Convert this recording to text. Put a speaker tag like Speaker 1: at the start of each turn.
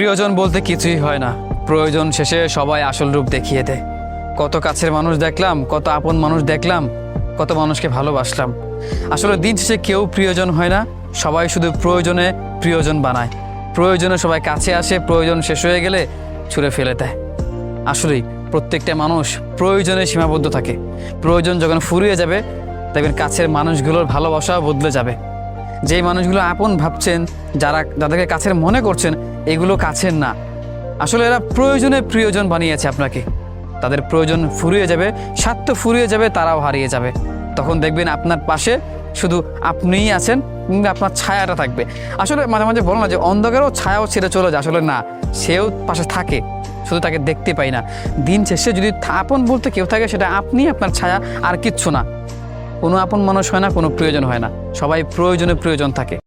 Speaker 1: প্রিয়জন বলতে কিছুই হয় না, প্রয়োজন শেষে সবাই আসল রূপ দেখিয়ে দেয়। কত কাছের মানুষ দেখলাম, কত আপন মানুষ দেখলাম, কত মানুষকে ভালোবাসলাম। আসলে দিন শেষে কেউ প্রিয়জন হয় না, সবাই শুধু প্রয়োজনে প্রিয়জন বানায়। প্রয়োজনে সবাই কাছে আসে, প্রয়োজন শেষ হয়ে গেলে ছুঁড়ে ফেলে দেয়। আসলেই প্রত্যেকটা মানুষ প্রয়োজনে সীমাবদ্ধ থাকে। প্রয়োজন যখন ফুরিয়ে যাবে, দেখবেন কাছের মানুষগুলোর ভালোবাসাও বদলে যাবে। যেই মানুষগুলো আপন ভাবছেন, যাদেরকে কাছের মনে করছেন, এগুলো কাছের না। আসলে এরা প্রয়োজনে প্রিয়জন বানিয়েছে আপনাকে। তাদের প্রয়োজন ফুরিয়ে যাবে, স্বার্থ ফুরিয়ে যাবে, তারাও হারিয়ে যাবে। তখন দেখবেন আপনার পাশে শুধু আপনিই আছেন, কিংবা আপনার ছায়াটা থাকবে। আসলে মাঝে মাঝে বলো না যে অন্ধকারও ছায়াও ছেড়ে চলে যায়, আসলে না, সেও পাশে থাকে, শুধু তাকে দেখতে পাই না। দিন শেষে যদি আপন বলতে কেউ থাকে, সেটা আপনি, আপনার ছায়া, আর কিচ্ছু না। কোনো আপন মানুষ হয় না, কোনো প্রিয়জন হয় না, সবাই প্রয়োজনে প্রিয়জন থাকে।